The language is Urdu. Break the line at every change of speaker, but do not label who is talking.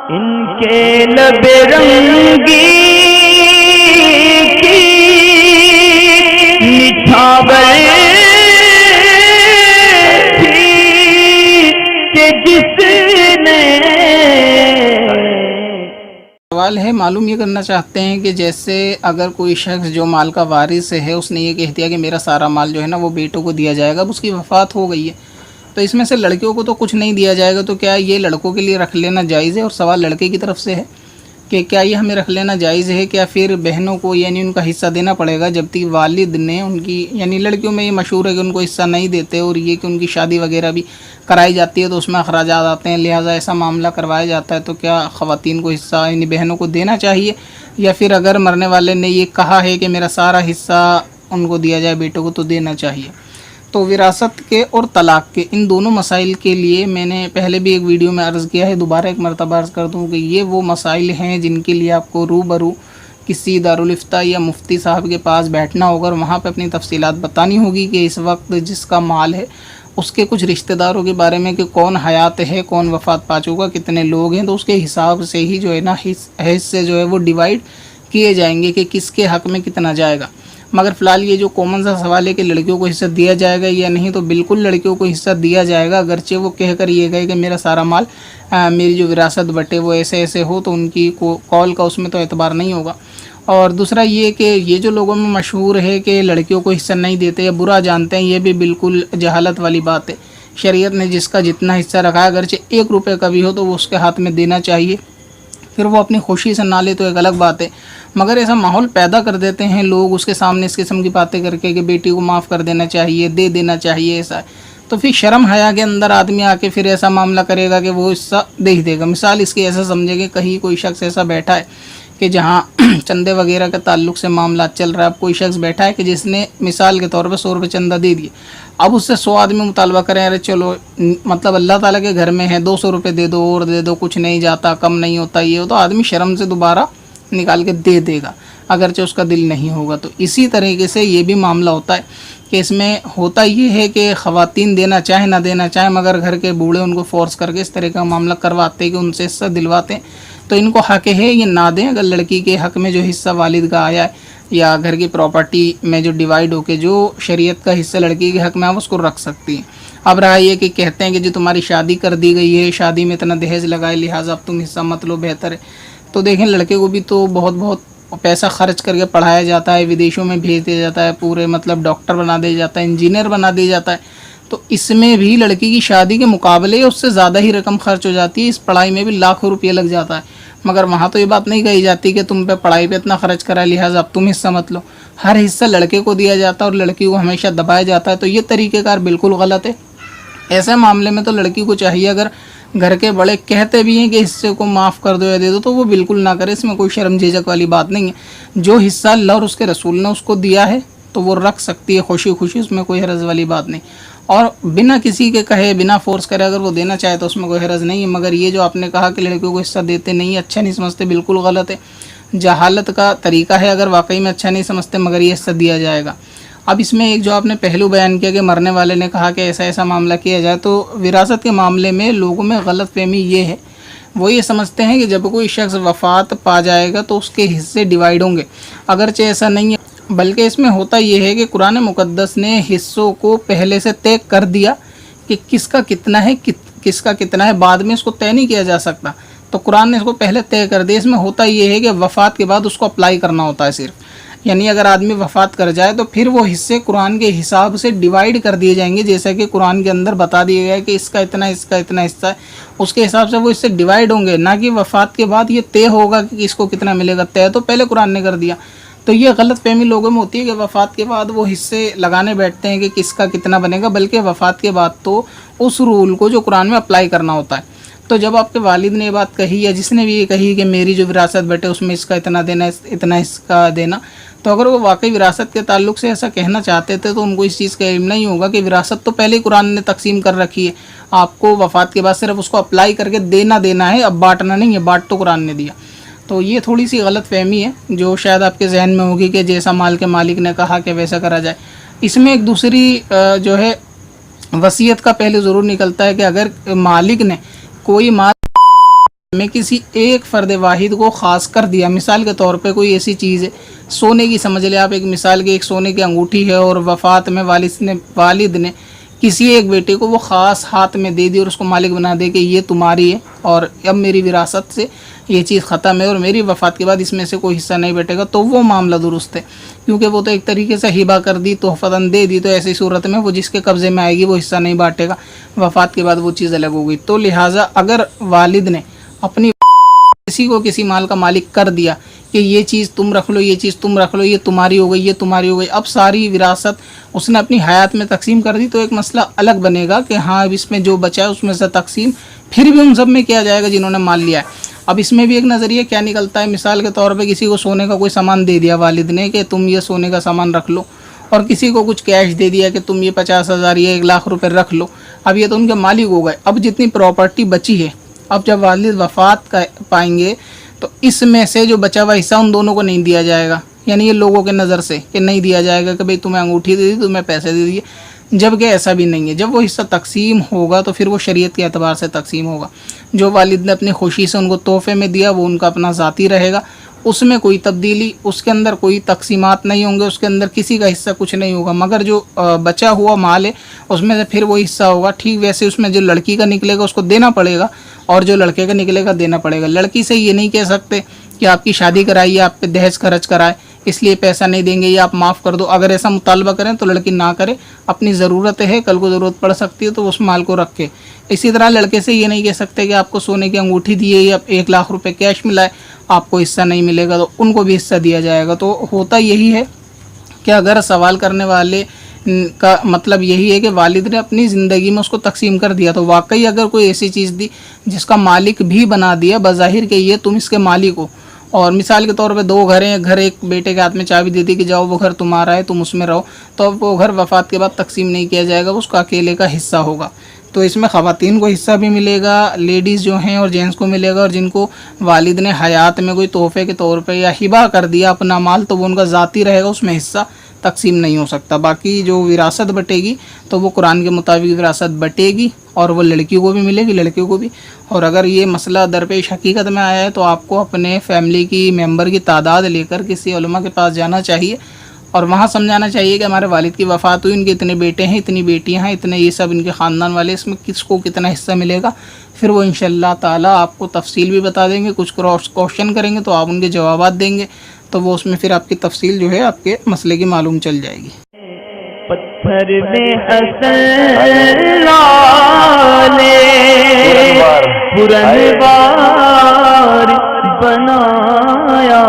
ان کے لب رنگی کی نچھاور تھی کہ جس نے
سوال ہے، معلوم یہ کرنا چاہتے ہیں کہ جیسے اگر کوئی شخص جو مال کا وارث ہے اس نے یہ کہہ دیا کہ میرا سارا مال جو ہے نا وہ بیٹوں کو دیا جائے گا، اب اس کی وفات ہو گئی ہے تو اس میں سے لڑکیوں کو تو کچھ نہیں دیا جائے گا، تو کیا یہ لڑکوں کے لیے رکھ لینا جائز ہے؟ اور سوال لڑکے کی طرف سے ہے کہ کیا یہ ہمیں رکھ لینا جائز ہے، کیا پھر بہنوں کو یعنی ان کا حصہ دینا پڑے گا جب تک والد نے ان کی، یعنی لڑکیوں میں یہ مشہور ہے کہ ان کو حصہ نہیں دیتے، اور یہ کہ ان کی شادی وغیرہ بھی کرائی جاتی ہے تو اس میں اخراجات آتے ہیں، لہٰذا ایسا معاملہ کروایا جاتا ہے، تو کیا خواتین کو حصہ یعنی بہنوں کو دینا چاہیے، یا پھر اگر مرنے والے نے یہ کہا ہے کہ میرا سارا حصہ ان کو دیا جائے بیٹوں کو تو دینا چاہیے؟ تو وراثت کے اور طلاق کے ان دونوں مسائل کے لیے میں نے پہلے بھی ایک ویڈیو میں عرض کیا ہے، دوبارہ ایک مرتبہ عرض کر دوں کہ یہ وہ مسائل ہیں جن کے لیے آپ کو روبرو کسی دارالافتاء یا مفتی صاحب کے پاس بیٹھنا ہوگا اور وہاں پہ اپنی تفصیلات بتانی ہوگی کہ اس وقت جس کا مال ہے اس کے کچھ رشتہ داروں کے بارے میں کہ کون حیات ہے، کون وفات پا چکا، کتنے لوگ ہیں، تو اس کے حساب سے ہی جو ہے نا حصے جو ہے وہ ڈیوائیڈ کیے جائیں گے کہ کس کے حق میں کتنا جائے گا۔ مگر فی الحال یہ جو کامن سا سوال ہے کہ لڑکیوں کو حصہ دیا جائے گا یا نہیں، تو بالکل لڑکیوں کو حصہ دیا جائے گا، اگرچہ وہ کہہ کر یہ گئے کہ میرا سارا مال میری جو وراثت بٹے وہ ایسے ایسے ہو، تو ان کی قول کا اس میں تو اعتبار نہیں ہوگا۔ اور دوسرا یہ کہ یہ جو لوگوں میں مشہور ہے کہ لڑکیوں کو حصہ نہیں دیتے یا برا جانتے ہیں، یہ بھی بالکل جہالت والی بات ہے۔ شریعت نے جس کا جتنا حصہ رکھا ہے، اگرچہ 1 روپے کا بھی ہو تو وہ اس کے ہاتھ میں دینا چاہیے، پھر وہ اپنی خوشی سے نہ لے تو ایک الگ بات ہے، مگر ایسا ماحول پیدا کر دیتے ہیں لوگ اس کے سامنے اس قسم کی باتیں کر کے کہ بیٹی کو معاف کر دینا چاہیے، دے دینا چاہیے، ایسا ہے تو پھر شرم حیا کے اندر آدمی آ کے پھر ایسا معاملہ کرے گا کہ وہ حصہ دے ہی دے گا۔ مثال اس کی ایسا سمجھے کہ کہیں کوئی شخص ایسا بیٹھا ہے کہ جہاں چندے وغیرہ کے تعلق سے معاملات چل رہا ہے، اب کوئی شخص بیٹھا ہے کہ جس نے مثال کے طور پہ 100 روپے چندہ دے دیے، اب اس سے 100 آدمی مطالبہ کریں ارے چلو مطلب اللہ تعالیٰ کے گھر میں ہے 200 روپے دے دو اور دے دو، کچھ نہیں جاتا، کم نہیں ہوتا، یہ ہو تو آدمی شرم سے دوبارہ نکال کے دے دے گا اگرچہ اس کا دل نہیں ہوگا۔ تو اسی طریقے سے یہ بھی معاملہ ہوتا ہے کہ اس میں ہوتا یہ ہے کہ خواتین دینا چاہیں نہ دینا چاہیں، مگر گھر کے بوڑھے ان کو فورس کر کے اس طرح کا معاملہ کرواتے ہیں کہ ان سے حصہ دلواتے ہیں، تو ان کو حق ہے یہ نہ دیں۔ اگر لڑکی کے حق میں جو حصہ والد کا آیا ہے یا گھر کی پراپرٹی میں جو ڈیوائیڈ ہو کے جو شریعت کا حصہ لڑکی کے حق میں آپ اس کو رکھ سکتی ہیں۔ اب رہا یہ کہ کہتے ہیں کہ جو تمہاری شادی کر دی گئی ہے، شادی میں اتنا دہیج لگائے لہٰذا اب تم حصہ مت لو، بہتر ہے۔ تو دیکھیں لڑکے کو بھی تو بہت پیسہ خرچ کر کے پڑھایا جاتا ہے، ودیشوں میں بھیج دیا جاتا ہے، پورے مطلب ڈاکٹر بنا دیا جاتا ہے، انجینئر بنا دیا جاتا ہے، تو اس میں بھی لڑکی کی شادی کے مقابلے اس سے زیادہ ہی رقم خرچ ہو جاتی ہے، اس پڑھائی میں بھی لاکھوں روپیہ لگ جاتا ہے، مگر وہاں تو یہ بات نہیں کہی جاتی کہ تم پہ پڑھائی پہ اتنا خرچ کرا لہٰذا اب تم حصہ مت لو۔ ہر حصہ لڑکے کو دیا جاتا ہے اور لڑکی کو ہمیشہ دبایا جاتا ہے، تو یہ طریقہ کار بالکل غلط ہے۔ ایسے معاملے میں تو لڑکی کو چاہیے، اگر گھر کے بڑے کہتے بھی ہیں کہ حصے کو معاف کر دو یا دے دو تو وہ بالکل نہ کرے، اس میں کوئی شرم جھجک والی بات نہیں ہے۔ جو حصہ اللہ اور اس کے رسول نے اس کو دیا ہے تو وہ رکھ سکتی ہے خوشی خوشی، اس میں کوئی حرج والی بات نہیں، اور بنا کسی کے کہے بنا فورس کرے اگر وہ دینا چاہے تو اس میں کوئی حرج نہیں ہے۔ مگر یہ جو آپ نے کہا کہ لڑکیوں کو حصہ دیتے نہیں، اچھا نہیں سمجھتے، بالکل غلط ہے، جہالت کا طریقہ ہے، اگر واقعی میں اچھا نہیں سمجھتے مگر یہ حصہ دیا جائے گا۔ اب اس میں ایک جو آپ نے پہلو بیان کیا کہ مرنے والے نے کہا کہ ایسا ایسا معاملہ کیا جائے، تو وراثت کے معاملے میں لوگوں میں غلط فہمی یہ ہے، وہ یہ سمجھتے ہیں کہ جب کوئی شخص وفات پا جائے گا تو اس کے حصے ڈیوائیڈ ہوں گے، اگرچہ ایسا نہیں ہے، بلکہ اس میں ہوتا یہ ہے کہ قرآن مقدس نے حصوں کو پہلے سے طے کر دیا کہ کس کا کتنا ہے، کس کا کتنا ہے، بعد میں اس کو طے نہیں کیا جا سکتا، تو قرآن نے اس کو پہلے طے کر دیا۔ اس میں ہوتا یہ ہے کہ وفات کے بعد اس کو اپلائی کرنا ہوتا ہے صرف، یعنی اگر آدمی وفات کر جائے تو پھر وہ حصے قرآن کے حساب سے ڈیوائیڈ کر دیے جائیں گے، جیسا کہ قرآن کے اندر بتا دیا گیا ہے کہ اس کا اتنا حصہ ہے، اس کے حساب سے وہ اس سے ڈیوائیڈ ہوں گے، نہ کہ وفات کے بعد یہ طے ہوگا کہ اس کو کتنا ملے گا، طے تو پہلے قرآن نے کر دیا۔ تو یہ غلط فہمی لوگوں میں ہوتی ہے کہ وفات کے بعد وہ حصے لگانے بیٹھتے ہیں کہ کس کا کتنا بنے گا، بلکہ وفات کے بعد تو اس رول کو جو قرآن میں اپلائی کرنا ہوتا ہے۔ تو جب آپ کے والد نے یہ بات کہی یا جس نے بھی یہ کہی کہ میری جو وراثت بیٹے اس میں اس کا اتنا دینا، اتنا اس کا دینا، تو اگر وہ واقعی وراثت کے تعلق سے ایسا کہنا چاہتے تھے تو ان کو اس چیز کا علم نہیں ہوگا کہ وراثت تو پہلے ہی قرآن نے تقسیم کر رکھی ہے، آپ کو وفات کے بعد صرف اس کو اپلائی کر کے دینا ہے، اب بانٹنا نہیں ہے، بانٹ تو قرآن نے دیا۔ تو یہ تھوڑی سی غلط فہمی ہے جو شاید آپ کے ذہن میں ہوگی کہ جیسا مال کے مالک نے کہا کہ ویسا کرا جائے۔ اس میں ایک دوسری جو ہے وصیت کا پہلے ضرور نکلتا ہے کہ اگر مالک نے کوئی مال میں کسی ایک فرد واحد کو خاص کر دیا. مثال کے طور پہ کوئی ایسی چیز ہے, سونے کی سمجھ لیں آپ, ایک مثال کی ایک سونے کی انگوٹھی ہے اور وفات میں والد نے کسی ایک بیٹے کو وہ خاص ہاتھ میں دے دی اور اس کو مالک بنا دے کہ یہ تمہاری ہے اور اب میری وراثت سے یہ چیز ختم ہے اور میری وفات کے بعد اس میں سے کوئی حصہ نہیں بیٹھے گا, تو وہ معاملہ درست ہے, کیونکہ وہ تو ایک طریقے سے ہبہ کر دی, تحفتاً دے دی, تو ایسی صورت میں وہ جس کے قبضے میں آئے گی وہ حصہ نہیں بانٹے گا, وفات کے بعد وہ چیز الگ ہو گئی. تو لہٰذا اگر والد نے اپنی کسی کو کسی مال کا مالک کر دیا کہ یہ چیز تم رکھ لو, یہ چیز تم رکھ لو, یہ تمہاری ہو گئی, یہ تمہاری ہو گئی, اب ساری وراثت اس نے اپنی حیات میں تقسیم کر دی, تو ایک مسئلہ الگ بنے گا کہ ہاں اب اس میں جو بچا ہے اس میں سے تقسیم پھر بھی ان سب میں کیا جائے گا جنہوں نے مال لیا ہے. اب اس میں بھی ایک نظریہ کیا نکلتا ہے, مثال کے طور پہ کسی کو سونے کا کوئی سامان دے دیا والد نے کہ تم یہ سونے کا سامان رکھ لو, اور کسی کو کچھ کیش دے دیا کہ تم یہ 50,000 یا 1,00,000 روپے رکھ لو. اب یہ تو ان کے مالک ہو گئے. اب جتنی پراپرٹی بچی ہے, اب جب والد وفات کا پائیں گے تو اس میں سے جو بچا ہوا حصہ ان دونوں کو نہیں دیا جائے گا, یعنی یہ لوگوں کے نظر سے کہ نہیں دیا جائے گا کہ بھئی تمہیں انگوٹھی دے دی, تمہیں پیسے دے دیے, جبکہ ایسا بھی نہیں ہے. جب وہ حصہ تقسیم ہوگا تو پھر وہ شریعت کے اعتبار سے تقسیم ہوگا. جو والد نے اپنی خوشی سے ان کو تحفے میں دیا وہ ان کا اپنا ذاتی رہے گا, اس میں کوئی تبدیلی, اس کے اندر کوئی تقسیمات نہیں ہوں گے, اس کے اندر کسی کا حصہ کچھ نہیں ہوگا, مگر جو بچا ہوا مال ہے اس میں سے پھر وہ حصہ ہوگا. ٹھیک ویسے اس میں جو لڑکی کا نکلے گا اس کو دینا پڑے گا, اور جو لڑکے کا نکلے گا دینا پڑے گا. لڑکی سے یہ نہیں کہہ سکتے کہ آپ کی شادی کرائیے, آپ پہ دہیج خرچ کرائے, اس لیے پیسہ نہیں دیں گے یا آپ معاف کر دو. اگر ایسا مطالبہ کریں تو لڑکی نہ کرے, اپنی ضرورت ہے, کل کو ضرورت پڑ سکتی ہے تو اس مال کو رکھے. اسی طرح لڑکے سے یہ نہیں کہہ سکتے کہ آپ کو سونے کی انگوٹھی دیے یا 1,00,000 روپے کیش ملائے, آپ کو حصہ نہیں ملے گا, تو ان کو بھی حصہ دیا جائے گا. تو ہوتا یہی ہے کہ اگر سوال کرنے والے کا مطلب یہی ہے کہ والد نے اپنی زندگی میں اس کو تقسیم کر دیا, تو واقعی اگر کوئی ایسی چیز دی جس کا مالک بھی بنا دیا بظاہر کہ یہ تم اس کے مالک ہو, اور مثال کے طور پہ 2 گھر ہیں, گھر ایک بیٹے کے ہاتھ میں چابی دے دی کہ جاؤ وہ گھر تمہارا ہے تم اس میں رہو, تو اب وہ گھر وفات کے بعد تقسیم نہیں کیا جائے گا, اس کا اکیلے کا حصہ ہوگا. تو اس میں خواتین کو حصہ بھی ملے گا, لیڈیز جو ہیں اور جینٹس کو ملے گا, اور جن کو والد نے حیات میں کوئی تحفے کے طور پہ یا ہبہ کر دیا اپنا مال تو وہ ان کا ذاتی رہے گا, اس میں حصہ تقسیم نہیں ہو سکتا. باقی جو وراثت بٹے گی تو وہ قرآن کے مطابق وراثت بٹے گی, اور وہ لڑکیوں کو بھی ملے گی لڑکیوں کو بھی. اور اگر یہ مسئلہ درپیش حقیقت میں آیا ہے تو آپ کو اپنے فیملی کی ممبر کی تعداد لے کر کسی علماء کے پاس جانا چاہیے, اور وہاں سمجھانا چاہیے کہ ہمارے والد کی وفات ہوئی, ان کے اتنے بیٹے ہیں, اتنی بیٹیاں ہیں, اتنے یہ سب ان کے خاندان والے, اس میں کس کو کتنا حصہ ملے گا. پھر وہ انشاءاللہ تعالیٰ آپ کو تفصیل بھی بتا دیں گے. کچھ کوشچن کریں گے تو آپ ان کے جوابات دیں گے, تو وہ اس میں پھر آپ کی تفصیل جو ہے آپ کے مسئلے کی معلوم چل جائے گی.
پتھر میں حسن لالے پرنوار بنایا